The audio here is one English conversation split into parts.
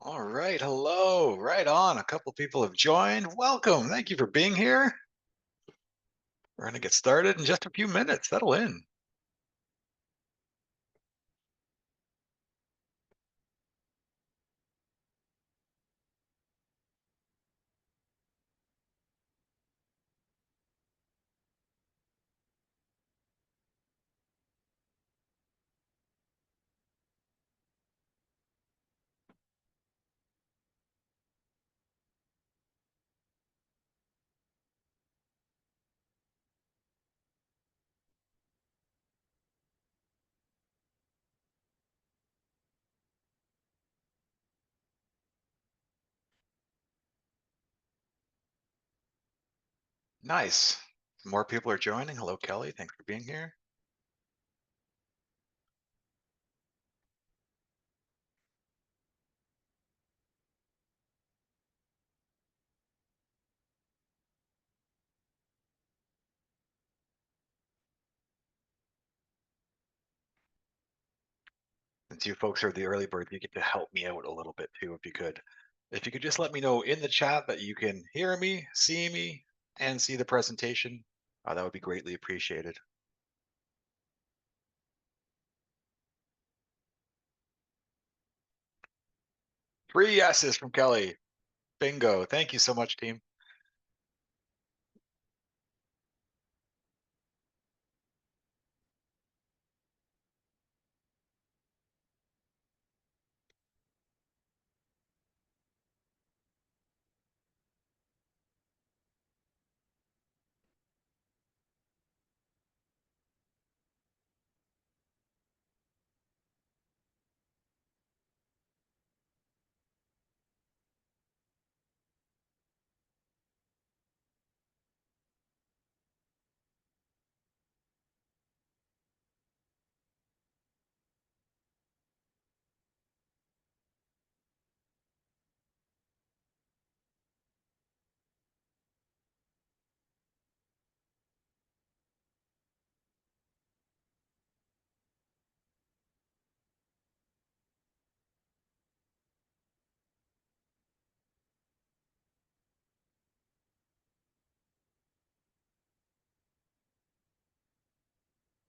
All right. Hello. Right on. A couple people have joined. Welcome. Thank you for being here. We're going to get started in just a few minutes. Settle in. Nice. More people are joining. Hello, Kelly. Thanks for being here. Since you folks are the early birds, you get to help me out a little bit too, if you could. If you could just let me know in the chat that you can hear me, see me, and see the presentation, that would be greatly appreciated. Three yeses from Kelly. Bingo. Thank you so much, team.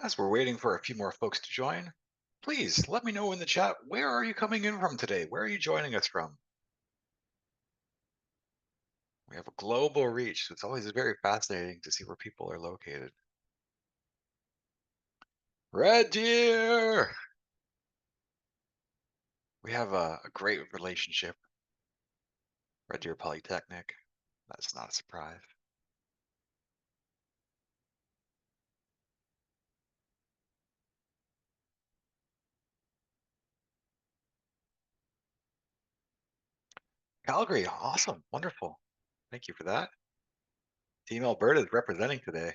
As we're waiting for a few more folks to join, please let me know in the chat, where are you coming in from today? Where are you joining us from? We have a global reach, so it's always very fascinating to see where people are located. Red Deer! We have a great relationship. Red Deer Polytechnic. That's not a surprise. Calgary, awesome, wonderful. Thank you for that. Team Alberta is representing today.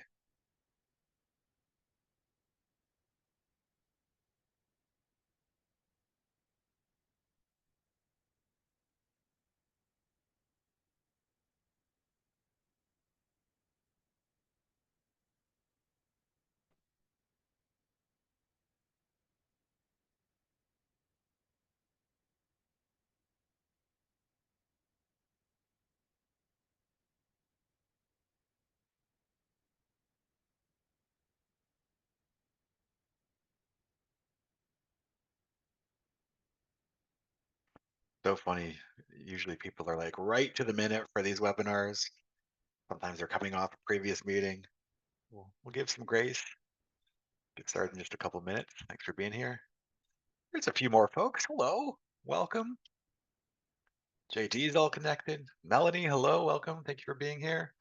So funny. Usually people are like right to the minute for these webinars. Sometimes they're coming off a previous meeting. We'll give some grace. Get started in just a couple minutes. Thanks for being here. There's a few more folks. Hello, welcome. JD's all connected. Melanie, hello, welcome. Thank you for being here.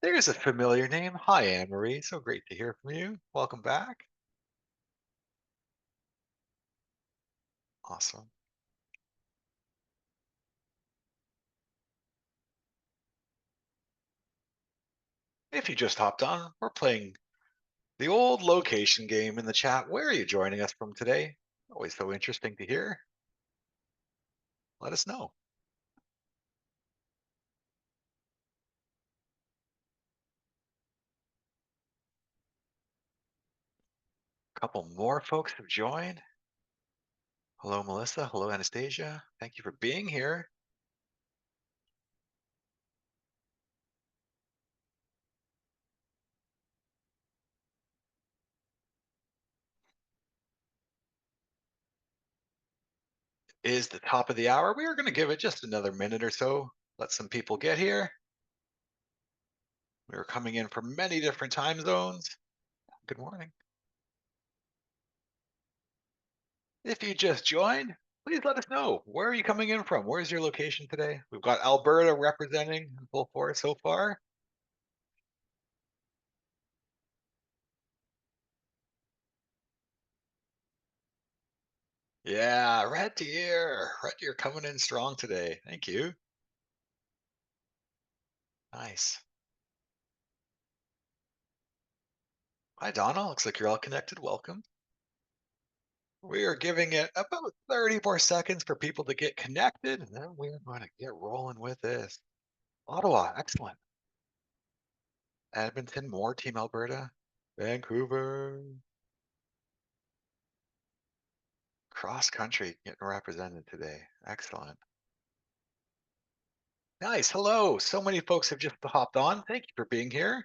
There's a familiar name. Hi, Anne Marie. So great to hear from you. Welcome back. Awesome. If you just hopped on, we're playing the old location game in the chat. Where are you joining us from today? Always so interesting to hear. Let us know. A couple more folks have joined. Hello, Melissa. Hello, Anastasia. Thank you for being here. Is the top of the hour. We are going to give it just another minute or so. Let some people get here. We are coming in from many different time zones. Good morning. If you just joined, please let us know. Where are you coming in from? Where's your location today? We've got Alberta representing in full force so far. Yeah, Red Deer coming in strong today. Thank you. Nice. Hi, Donna. Looks like you're all connected. Welcome. We are giving it about 30 more seconds for people to get connected, and then we're going to get rolling with this. Ottawa, excellent. Edmonton, more Team Alberta. Vancouver, cross country getting represented today. Excellent. Nice. Hello. So many folks have just hopped on. Thank you for being here.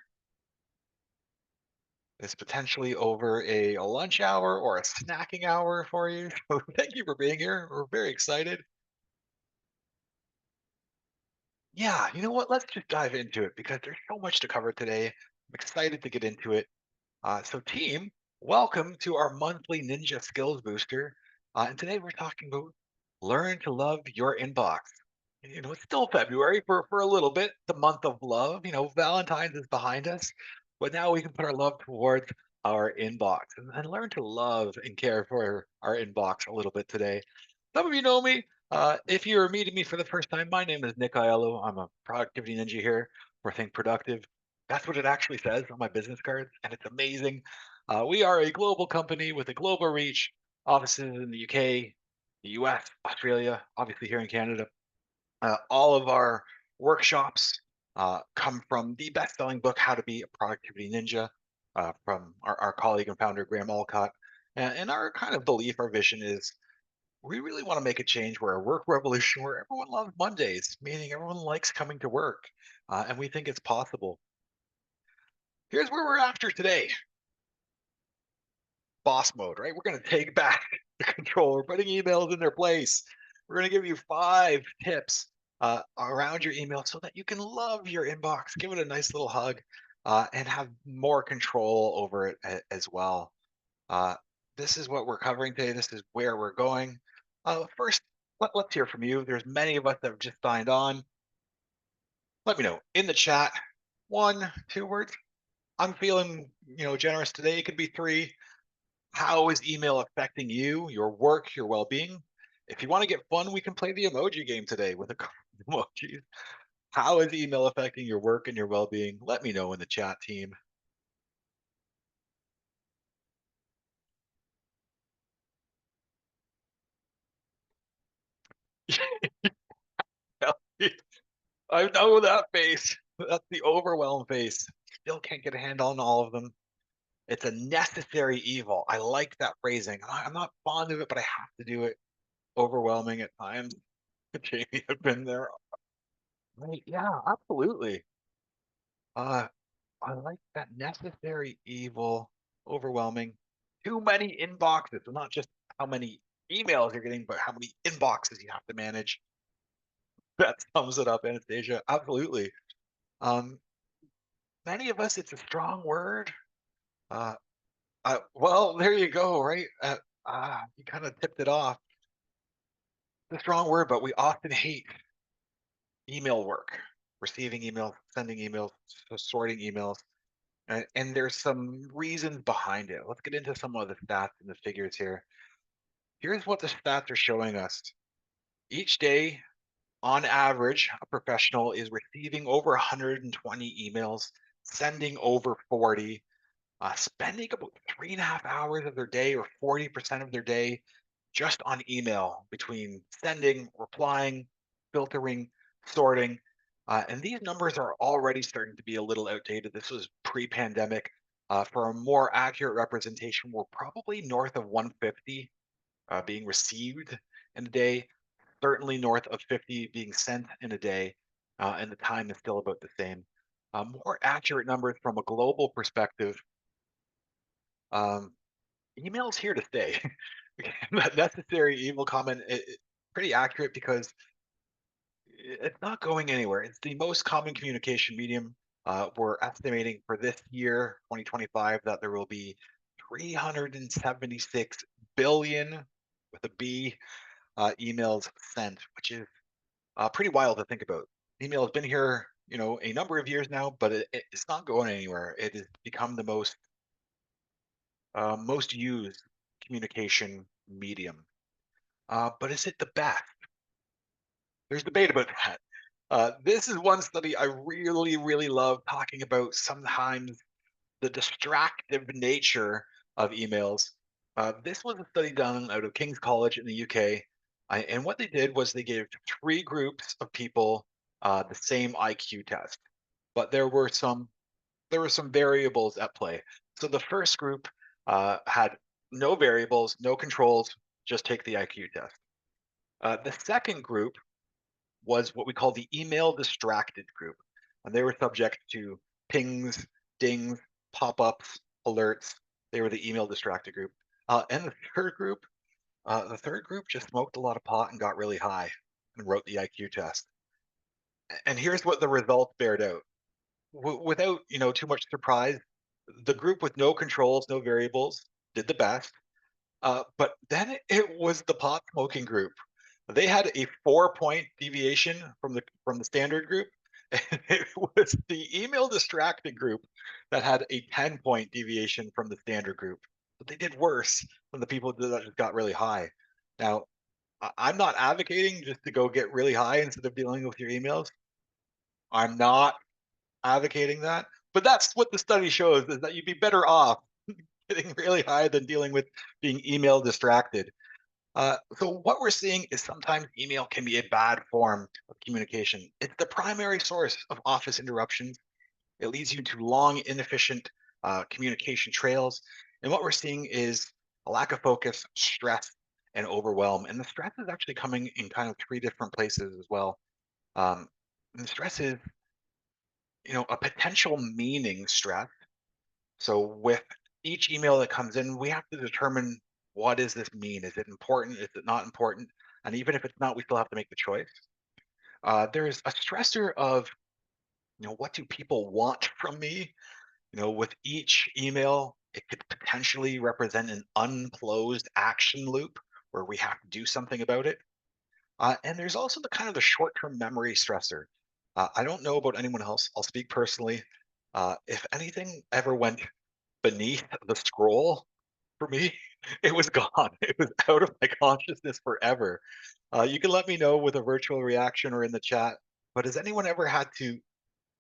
It's potentially over a lunch hour or a snacking hour for you. So thank you for being here. We're very excited. Yeah, you know what? Let's just dive into it because there's so much to cover today. I'm excited to get into it. So, team, welcome to our monthly Ninja Skills Booster. And today we're talking about learn to love your inbox. It's still February for a little bit, the month of love. Valentine's is behind us, but now we can put our love towards our inbox and learn to love and care for our inbox a little bit today. Some of you know me. If you're meeting me for the first time, my name is Nick Aiello. I'm a productivity ninja here for Think Productive. That's what it actually says on my business cards, and it's amazing. We are a global company with a global reach, offices in the UK, the US, Australia, obviously here in Canada. All of our workshops come from the best-selling book, How to Be a Productivity Ninja, from our colleague and founder, Graham Alcott. And our kind of belief, our vision is we really want to make a change where a work revolution where everyone loves Mondays, meaning everyone likes coming to work. And we think it's possible. Here's where we're after today. Boss mode, right? We're going to take back the control. We're putting emails in their place. We're going to give you 5 tips around your email so that you can love your inbox, give it a nice little hug, and have more control over it as well. Uh, this is what we're covering today. This is where we're going. First, let's hear from you. There's many of us that have just signed on. Let me know in the chat. 1, 2 words. I'm feeling, generous today. It could be 3. How is email affecting you, your work, your well-being? If you want to get fun, we can play the emoji game today with a couple of emojis. How is email affecting your work and your well-being? Let me know in the chat, team. I know that face. That's the overwhelm face. Still can't get a handle on all of them. It's a necessary evil. I like that phrasing. I'm not fond of it, but I have to do it. Overwhelming at times. Jamie, I've been there. Right? Yeah, absolutely. Uh, I like that necessary evil, overwhelming. Too many inboxes. So not just how many emails you're getting, but how many inboxes you have to manage. That sums it up, Anastasia. Absolutely. Um, Many of us, it's a strong word. Uh, well, there you go, right? You kind of tipped it off. It's a strong word, but we often hate email work, receiving emails, sending emails, sorting emails. And there's some reasons behind it. Let's get into some of the stats and the figures here. Here's what the stats are showing us. Each day, on average, a professional is receiving over 120 emails, sending over 40, spending about 3.5 hours of their day or 40% of their day just on email between sending, replying, filtering, sorting. And these numbers are already starting to be a little outdated. This was pre-pandemic. For a more accurate representation, we're probably north of 150 being received in a day, certainly north of 50 being sent in a day, and the time is still about the same. More accurate numbers from a global perspective, um, email's here to stay. That necessary evil comment, pretty accurate because it's not going anywhere. It's the most common communication medium. We're estimating for this year, 2025, that there will be 376 billion with a B emails sent, which is pretty wild to think about. Email has been here, a number of years now, but it's not going anywhere. It has become the most used communication medium. But is it the best? There's debate about that. This is one study I really, really love talking about sometimes the distractive nature of emails. This was a study done out of King's College in the UK. And what they did was they gave three groups of people the same IQ test, but there were some variables at play. So the first group had no variables, no controls, just take the IQ test. The second group was what we call the email distracted group. And they were subject to pings, dings, pop ups, alerts. They were the email distracted group. And the third group just smoked a lot of pot and got really high and wrote the IQ test. And here's what the results bared out. Without too much surprise, the group with no controls, no variables, did the best. But then it was the pot smoking group. They had a 4-point deviation from the standard group, and it was the email distracted group that had a 10-point deviation from the standard group. But they did worse than the people that just got really high. Now, I'm not advocating just to go get really high instead of dealing with your emails. I'm not advocating that, but that's what the study shows is that you'd be better off getting really high than dealing with being email distracted. So what we're seeing is sometimes email can be a bad form of communication. It's the primary source of office interruptions. It leads you to long, inefficient communication trails. And what we're seeing is a lack of focus, stress, and overwhelm. And the stress is actually coming in kind of three different places as well. And the stress is, a potential meaning stress. So with each email that comes in, we have to determine, what does this mean? Is it important? Is it not important? And even if it's not, we still have to make the choice. There's a stressor of, what do people want from me? With each email, it could potentially represent an unclosed action loop where we have to do something about it. And there's also the kind of the short-term memory stressor. I don't know about anyone else. I'll speak personally. If anything ever went beneath the scroll for me, it was gone. It was out of my consciousness forever. You can let me know with a virtual reaction or in the chat. But has anyone ever had to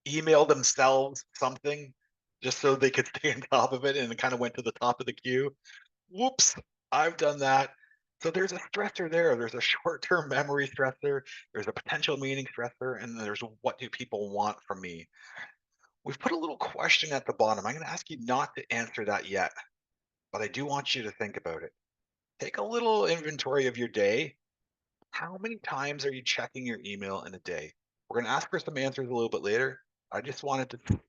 email themselves something just so they could stay on top of it and it kind of went to the top of the queue? Whoops, I've done that. So there's a stressor there. There's a short-term memory stressor. There's a potential meaning stressor, and there's what do people want from me? We've put a little question at the bottom. I'm going to ask you not to answer that yet, but I do want you to think about it. Take a little inventory of your day. How many times are you checking your email in a day? We're going to ask for some answers a little bit later. I just wanted to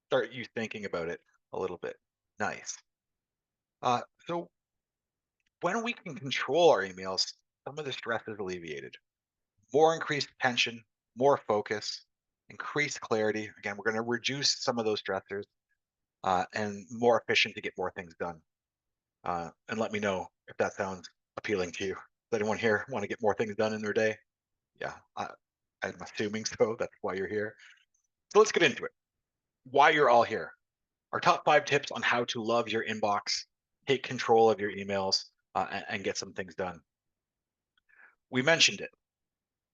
start you thinking about it a little bit. Nice. So when we can control our emails, some of the stress is alleviated. More increased attention, more focus, increased clarity. Again, we're going to reduce some of those stressors and more efficient to get more things done. And let me know if that sounds appealing to you. Does anyone here want to get more things done in their day? Yeah, I'm assuming so. That's why you're here. So let's get into it. Why you're all here. Our top 5 tips on how to love your inbox, take control of your emails, and get some things done. We mentioned it.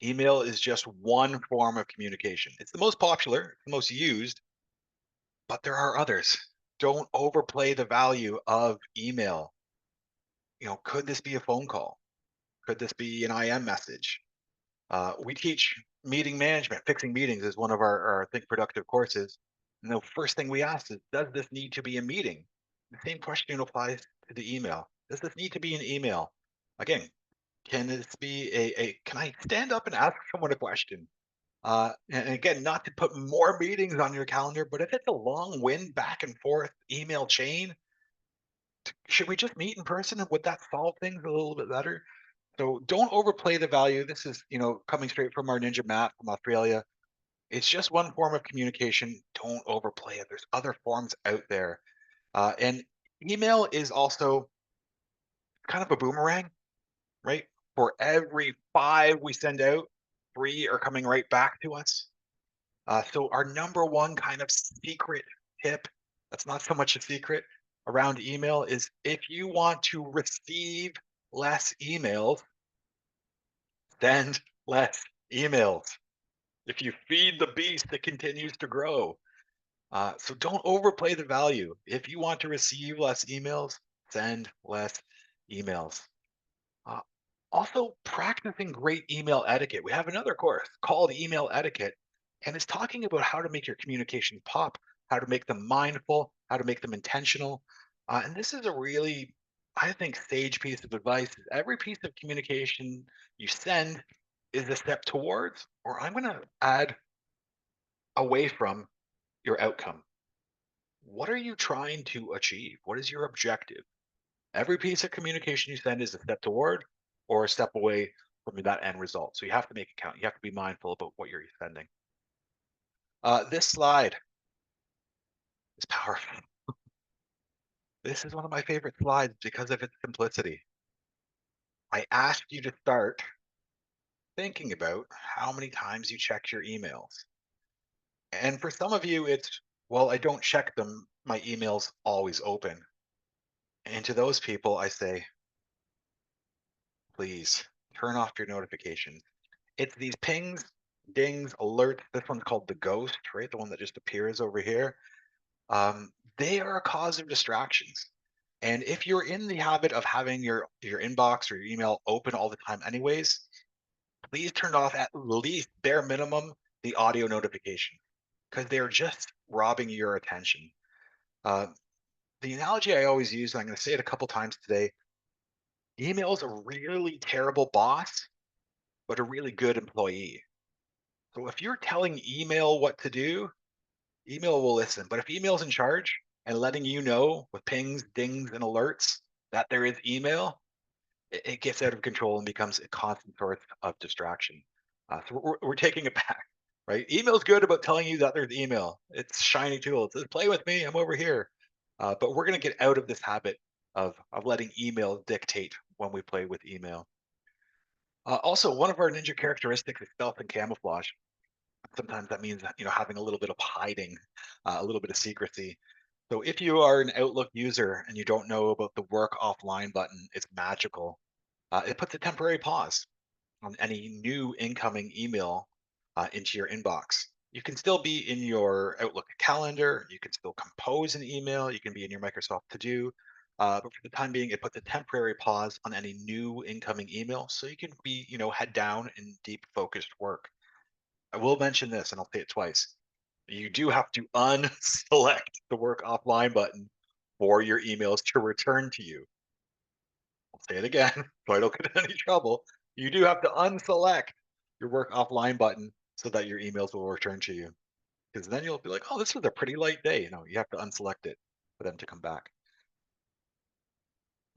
Email is just one form of communication. It's the most popular, the most used, but there are others. Don't overplay the value of email. Could this be a phone call? Could this be an IM message? We teach meeting management. Fixing meetings is one of our Think Productive courses. And the first thing we ask is, does this need to be a meeting? The same question applies to the email. Does this need to be an email? Again, can this be can I stand up and ask someone a question? And again, not to put more meetings on your calendar, but if it's a long wind back and forth email chain, should we just meet in person? And would that solve things a little bit better? So don't overplay the value. This is, coming straight from our ninja Matt from Australia. It's just one form of communication. Don't overplay it. There's other forms out there. And email is also kind of a boomerang, right? For every five we send out, three are coming right back to us. So our number one kind of secret tip, that's not so much a secret around email, is if you want to receive less emails, send less emails. If you feed the beast, it continues to grow. So don't overplay the value. If you want to receive less emails, send less emails. Uh, Also, practicing great email etiquette. We have another course called Email Etiquette, and it's talking about how to make your communications pop, how to make them mindful, how to make them intentional. And this is a really, I think, sage piece of advice. Every piece of communication you send is a step towards, or I'm going to add away from your outcome. What are you trying to achieve? What is your objective? Every piece of communication you send is a step toward or a step away from that end result. So you have to make it count. You have to be mindful about what you're sending. This slide is powerful. This is one of my favorite slides because of its simplicity. I asked you to start thinking about how many times you check your emails. And for some of you, it's, well, I don't check them. My email's always open. And to those people, I say, please turn off your notifications. It's these pings, dings, alerts. This one's called the ghost, right? The one that just appears over here. They are a cause of distractions. And if you're in the habit of having your inbox or your email open all the time, anyways, please turn off at least bare minimum the audio notification because they're just robbing your attention. Uh, the analogy I always use, and I'm going to say it a couple times today, email is a really terrible boss, but a really good employee. So if you're telling email what to do, email will listen. But if email's in charge and letting you know with pings, dings, and alerts that there is email, it gets out of control and becomes a constant source of distraction. So we're taking it back, right? Email's good about telling you that there's email. It's shiny tool. It says, play with me. I'm over here. But we're going to get out of this habit of letting email dictate when we play with email. Also, one of our ninja characteristics is stealth and camouflage. Sometimes that means having a little bit of hiding, a little bit of secrecy. So if you are an Outlook user and you don't know about the work offline button, it's magical. It puts a temporary pause on any new incoming email into your inbox. You can still be in your Outlook calendar. You can still compose an email. You can be in your Microsoft To Do. But for the time being, it puts a temporary pause on any new incoming email, so you can be, head down in deep focused work. I will mention this, and I'll say it twice. You do have to unselect the work offline button for your emails to return to you. I'll say it again so I don't get in any trouble. You do have to unselect your work offline button so that your emails will return to you. Because then you'll be like, oh, this was a pretty light day. You have to unselect it for them to come back.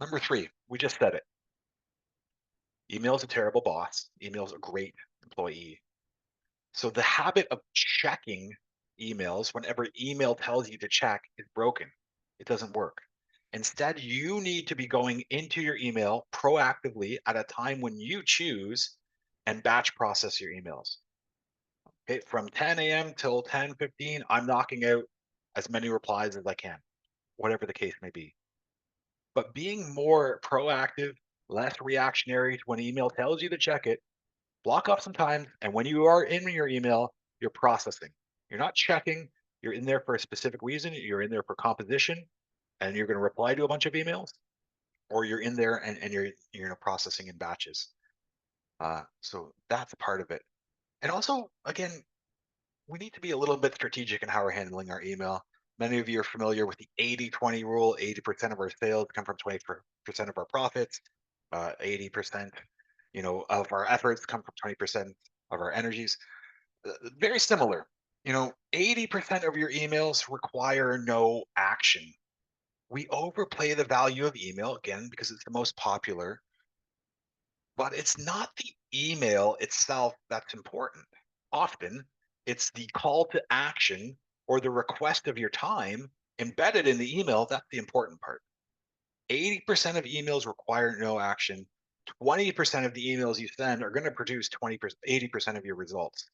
Number three, we just said it. Email's a terrible boss. Email's a great employee. So the habit of checking emails whenever email tells you to check is broken. It doesn't work. Instead, you need to be going into your email proactively at a time when you choose and batch process your emails. Okay, from 10 a.m. till 10:15, I'm knocking out as many replies as I can, whatever the case may be. But being more proactive, less reactionary to when email tells you to check it, block off some time. And when you are in your email, you're processing. You're not checking. You're in there for a specific reason. You're in there for composition, and you're going to reply to a bunch of emails, or you're in there and you're processing in batches. So that's part of it. And also, again, we need to be a little bit strategic in how we're handling our email. Many of you are familiar with the 80-20 rule. 80% of our sales come from 20% of our profits. 80%, of our efforts come from 20% of our energies. Very similar. 80% of your emails require no action. We overplay the value of email again because it's the most popular, but it's not the email itself that's important. Often, it's the call to action or the request of your time embedded in the email that's the important part. 80% of emails require no action. 20% of the emails you send are going to produce 20%, 80% of your results.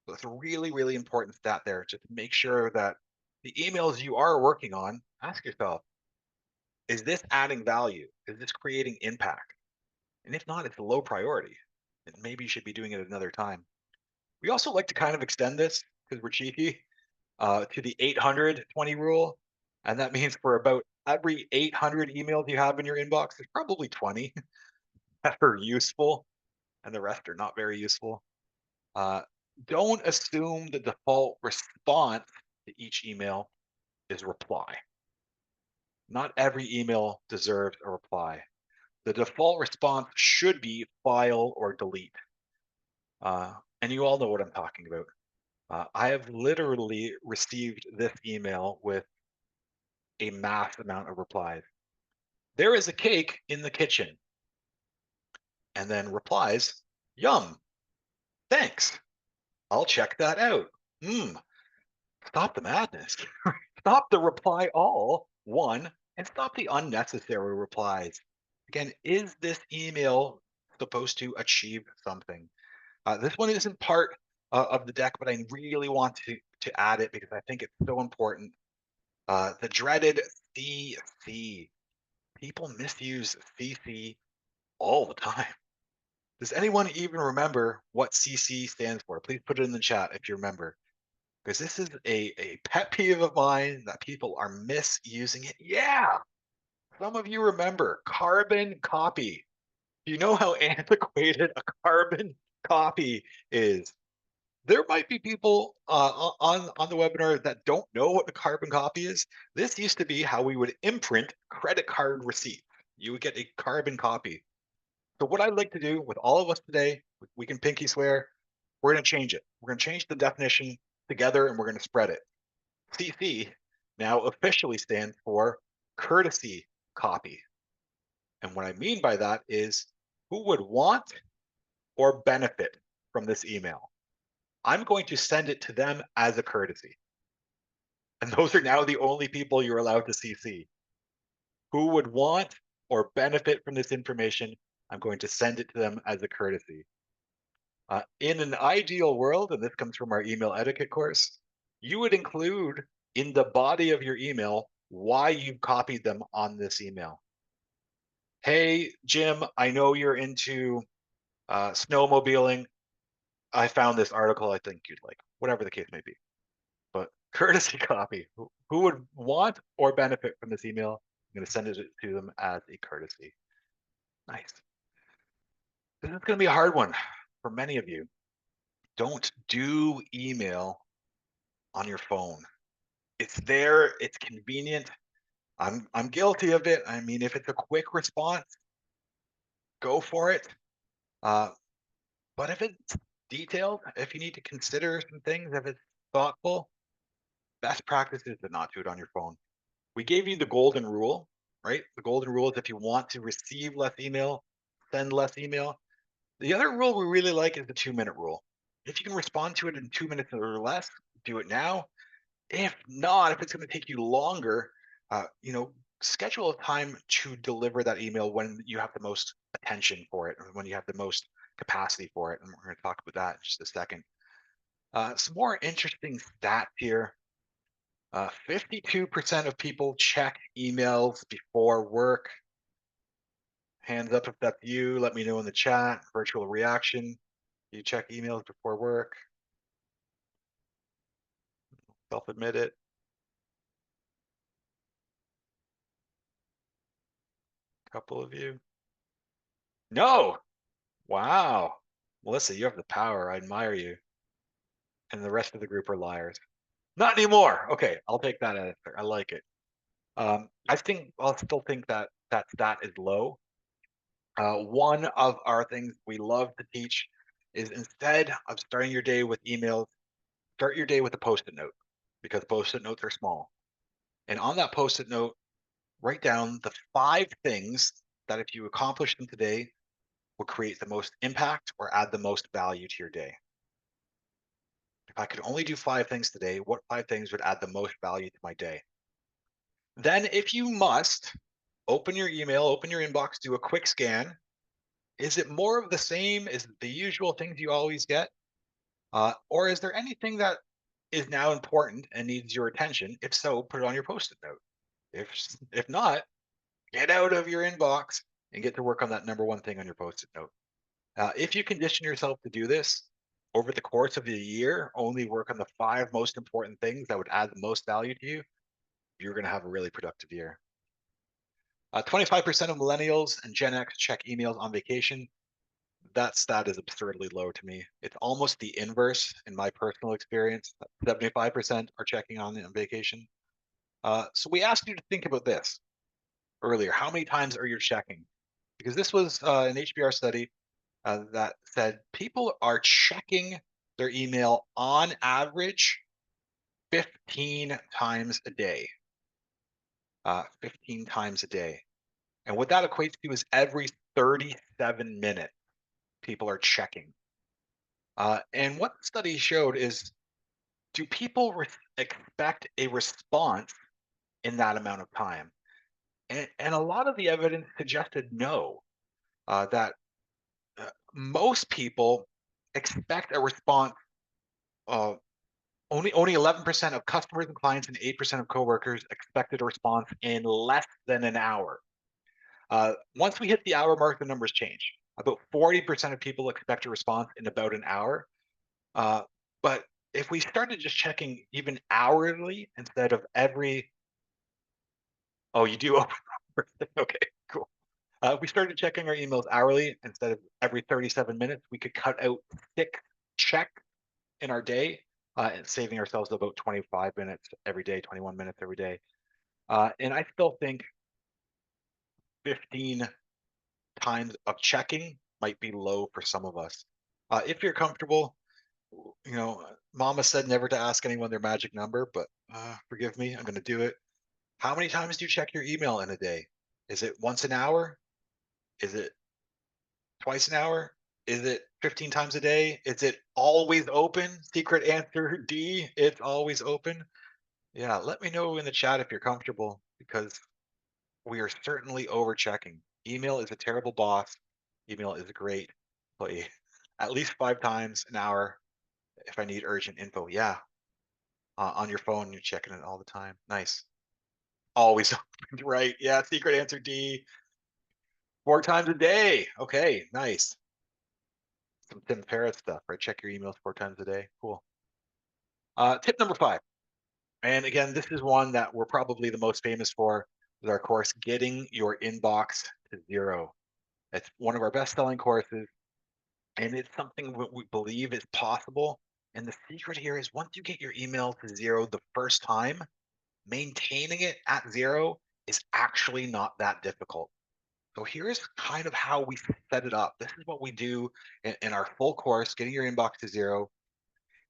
So it's a really, really important stat there. Just make sure that the emails you are working on, ask yourself, is this adding value? Is this creating impact? And if not, it's a low priority. And maybe you should be doing it another time. We also like to kind of extend this because we're cheeky to the 800-20 rule. And that means for about every 800 emails you have in your inbox, there's probably 20 that are useful and the rest are not very useful. Uh, don't assume the default response to each email is reply. Not every email deserves a reply. The default response should be file or delete. And you all know what I'm talking about. I have literally received this email with a mass amount of replies. There is a cake in the kitchen. And then replies, yum, thanks. I'll check that out. Stop the madness. Stop the reply all, one, and stop the unnecessary replies. Again, is this email supposed to achieve something? This one isn't part of the deck, but I really want to add it because I think it's so important. The dreaded CC. People misuse CC all the time. Does anyone even remember what CC stands for? Please put it in the chat if you remember, because this is a pet peeve of mine that people are misusing it. Yeah, some of you remember carbon copy. Do you know how antiquated a carbon copy is? There might be people on the webinar that don't know what the carbon copy is. This used to be how we would imprint credit card receipts. You would get a carbon copy. So what I'd like to do with all of us today, we can pinky swear, we're going to change it. We're going to change the definition together and we're going to spread it. CC now officially stands for courtesy copy. And what I mean by that is who would want or benefit from this email? I'm going to send it to them as a courtesy. And those are now the only people you're allowed to CC. Who would want or benefit from this information? I'm going to send it to them as a courtesy. In an ideal world, and this comes from our email etiquette course, you would include in the body of your email why you copied them on this email. Hey, Jim, I know you're into snowmobiling. I found this article I think you'd like, whatever the case may be. But courtesy copy, who would want or benefit from this email? I'm going to send it to them as a courtesy. Nice. This is going to be a hard one for many of you. Don't do email on your phone. It's there, it's convenient. I'm guilty of it. I mean, if it's a quick response, go for it. But if it's detailed, if you need to consider some things, if it's thoughtful, best practice is to not do it on your phone. We gave you the golden rule, right? The golden rule is if you want to receive less email, send less email. The other rule we really like is the 2-minute rule. If you can respond to it in 2 minutes or less, do it now. If not, if it's going to take you longer, schedule a time to deliver that email when you have the most attention for it, or when you have the most capacity for it. And we're going to talk about that in just a second. Some more interesting stats here. 52% of people check emails before work. Hands up if that's you. Let me know in the chat. Virtual reaction. You check emails before work. Self-admit it. A couple of you. No. Wow. Melissa, you have the power. I admire you. And the rest of the group are liars. Not anymore. Okay, I'll take that answer. I like it. I'll still think that that stat is low. One of our things we love to teach is instead of starting your day with emails, start your day with a post-it note because post-it notes are small. And on that post-it note, write down the 5 things that if you accomplish them today will create the most impact or add the most value to your day. If I could only do 5 things today, what 5 things would add the most value to my day? Then, if you must, open your email, open your inbox, do a quick scan. Is it more of the same? Is it the usual things you always get? Or is there anything that is now important and needs your attention? If so, put it on your post-it note. If not, get out of your inbox and get to work on that number one thing on your post-it note. If you condition yourself to do this over the course of a year, only work on the 5 most important things that would add the most value to you, you're going to have a really productive year. 25% of millennials and Gen X check emails on vacation. That stat is absurdly low to me. It's almost the inverse in my personal experience. 75% are checking on vacation. So we asked you to think about this earlier. How many times are you checking? Because this was an HBR study that said people are checking their email on average 15 times a day. 15 times a day. And what that equates to is every 37 minutes, people are checking. And what the study showed is, do people expect a response in that amount of time? And a lot of the evidence suggested no, that most people expect a response. Uh, only 11% of customers and clients and 8% of coworkers expected a response in less than an hour. Once we hit the hour mark, the numbers change. About 40% of people expect a response in about an hour. Uh, but if we started just checking even hourly instead of every, oh, you do open okay, cool. We started checking our emails hourly instead of every 37 minutes. We could cut out 6 checks in our day, and saving ourselves about 25 minutes every day, 21 minutes every day. And I still think 15 times of checking might be low for some of us. If you're comfortable, Mama said never to ask anyone their magic number, but forgive me, I'm going to do it. How many times do you check your email in a day? Is it once an hour? Is it twice an hour? Is it 15 times a day? Is it always open? Secret answer D, it's always open. Yeah, let me know in the chat if you're comfortable because we are certainly over checking. Email is a terrible boss. Email is a great employee. At least 5 times an hour if I need urgent info. Yeah, on your phone, you're checking it all the time. Nice. Always open, right? Yeah, secret answer D. 4 times a day. Okay, nice. Some Tim Ferriss stuff, right? Check your emails 4 times a day. Cool. Tip number 5. And again, this is one that we're probably the most famous for with our course, Getting Your Inbox to Zero. It's one of our best-selling courses, and it's something we believe is possible. And the secret here is once you get your email to zero the first time, maintaining it at zero is actually not that difficult. So here's kind of how we set it up. This is what we do in our full course, Getting Your Inbox to Zero,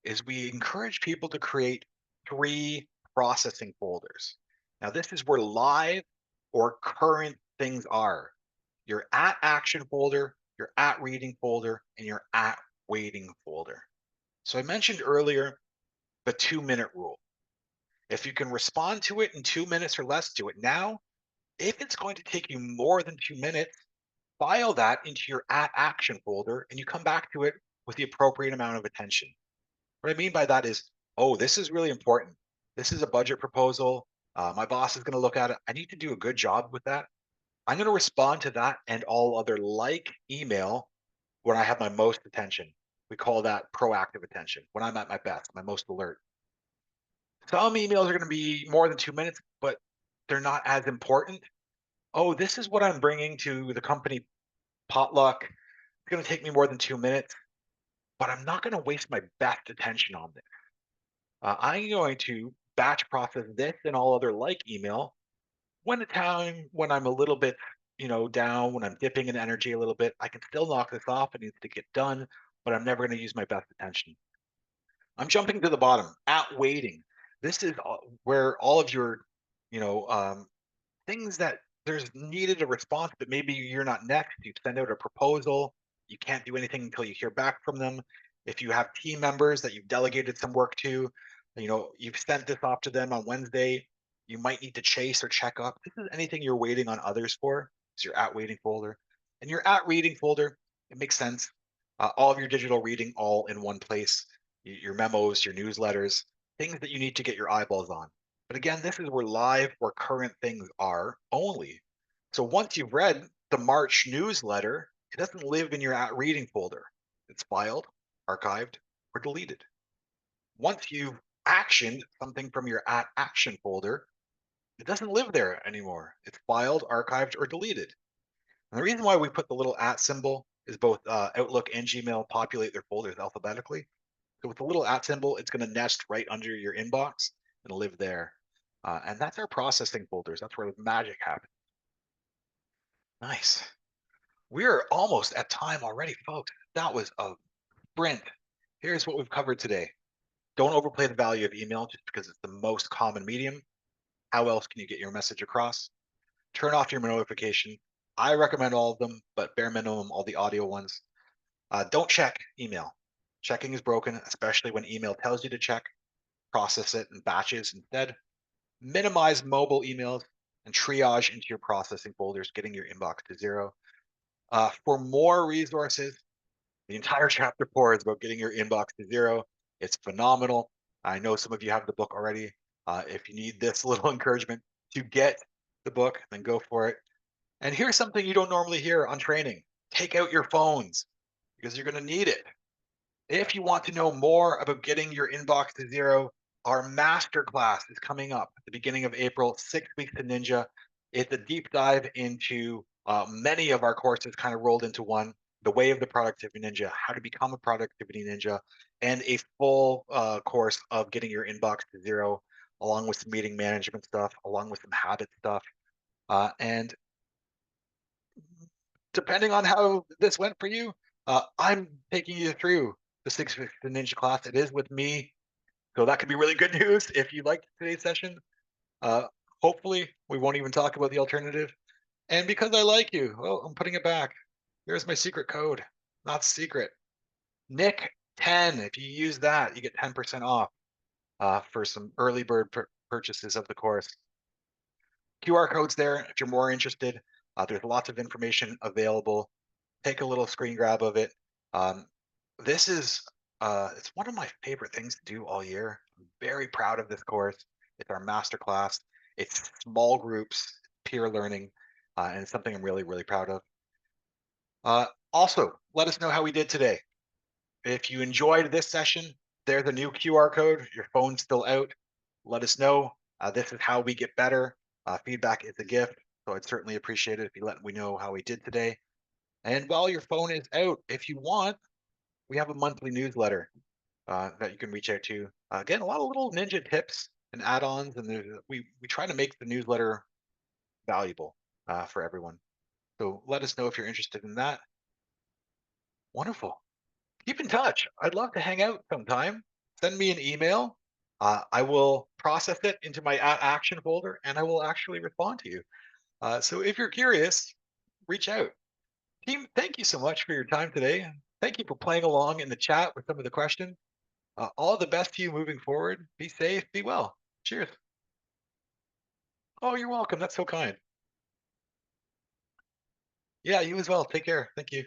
is we encourage people to create 3 processing folders. Now, this is where live or current things are. Your at action folder, your at reading folder, and your at waiting folder. So I mentioned earlier the 2-minute rule. If you can respond to it in 2 minutes or less, do it now. If it's going to take you more than 2 minutes, file that into your at action folder and you come back to it with the appropriate amount of attention. What I mean by that is, oh, this is really important. This is a budget proposal. My boss is going to look at it. I need to do a good job with that. I'm going to respond to that and all other like email when I have my most attention. We call that proactive attention, when I'm at my best, my most alert. Some emails are going to be more than 2 minutes, but they're not as important. Oh, this is what I'm bringing to the company potluck. It's going to take me more than 2 minutes, but I'm not going to waste my best attention on this. I'm going to batch process this and all other like email when I'm a little bit down, when I'm dipping in energy a little bit, I can still knock this off. It needs to get done, but I'm never going to use my best attention. I'm jumping to the bottom at waiting. This is where all of your, you know, things that there's needed a response, but maybe you're not next. You send out a proposal. You can't do anything until you hear back from them. If you have team members that you've delegated some work to, you've sent this off to them on Wednesday. You might need to chase or check up. This is anything you're waiting on others for. It's your at waiting folder. And your at reading folder, it makes sense. All of your digital reading all in one place. Your memos, your newsletters, things that you need to get your eyeballs on. But again, this is where live or current things are only. So once you've read the March newsletter, it doesn't live in your at reading folder. It's filed, archived, or deleted. Once you've actioned something from your at action folder, it doesn't live there anymore. It's filed, archived, or deleted. And the reason why we put the little at symbol is both Outlook and Gmail populate their folders alphabetically. So with the little at symbol, it's going to nest right under your inbox and live there. And that's our processing folders. That's where the magic happens. Nice. We're almost at time already, folks. That was a sprint. Here's what we've covered today. Don't overplay the value of email just because it's the most common medium. How else can you get your message across? Turn off your notification. I recommend all of them, but bare minimum, all the audio ones. Don't check email. Checking is broken, especially when email tells you to check. Process it in batches instead. Minimize mobile emails and triage into your processing folders, getting your inbox to zero. For more resources, the entire chapter 4 is about getting your inbox to zero. It's phenomenal. I know some of you have the book already. If you need this little encouragement to get the book, then go for it. And here's something you don't normally hear on training. Take out your phones because you're going to need it. If you want to know more about getting your inbox to zero, our masterclass is coming up at the beginning of April, 6 weeks to Ninja. It's a deep dive into many of our courses kind of rolled into one. The Way of the Productivity Ninja, how to become a productivity ninja, and a full course of getting your inbox to zero, along with some meeting management stuff, along with some habit stuff. And depending on how this went for you, I'm taking you through the 6 weeks to Ninja class. It is with me. So that could be really good news if you liked today's session. Uh, Hopefully, we won't even talk about the alternative. And because I like you, well, I'm putting it back. Here's my secret code. Not secret. Nick 10. If you use that, you get 10% off for some early bird purchases of the course. QR codes there if you're more interested. There's lots of information available. Take a little screen grab of it. This is it's one of my favorite things to do all year. I'm very proud of this course. It's our master class. It's small groups, peer learning, and it's something I'm really, really proud of. Also, let us know how we did today. If you enjoyed this session, there's a new QR code. Your phone's still out. Let us know. This is how we get better. Feedback is a gift, so I'd certainly appreciate it if you let me know how we did today. And while your phone is out, if you want, we have a monthly newsletter that you can reach out to. Again, a lot of little ninja tips and add-ons, and we try to make the newsletter valuable for everyone. So let us know if you're interested in that. Wonderful. Keep in touch. I'd love to hang out sometime. Send me an email. I will process it into my action folder, and I will actually respond to you. So if you're curious, reach out. Team, thank you so much for your time today. Thank you for playing along in the chat with some of the questions. All the best to you moving forward. Be safe, be well. Cheers. Oh, you're welcome. That's so kind. Yeah, you as well. Take care. Thank you.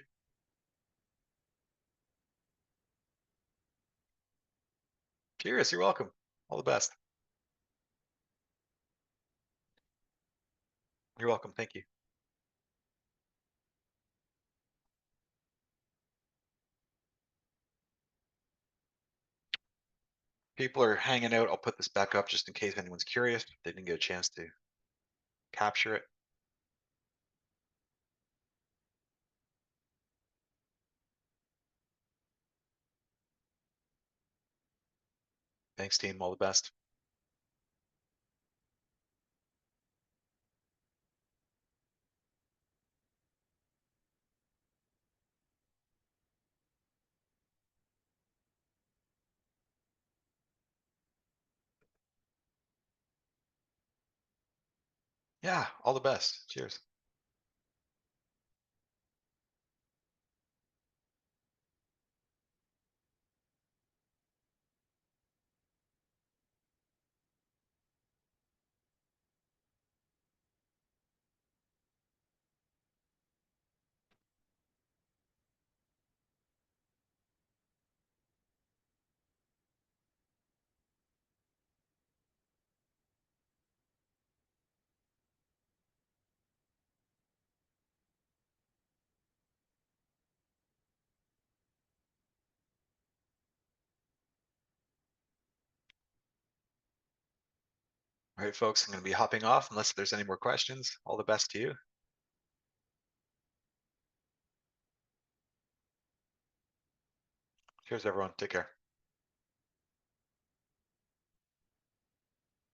Cheers. You're welcome. All the best. You're welcome. Thank you. People are hanging out. I'll put this back up just in case anyone's curious. They didn't get a chance to capture it. Thanks, team. All the best. Yeah, all the best. Cheers. All right, folks, I'm going to be hopping off unless there's any more questions. All the best to you. Cheers, everyone. Take care.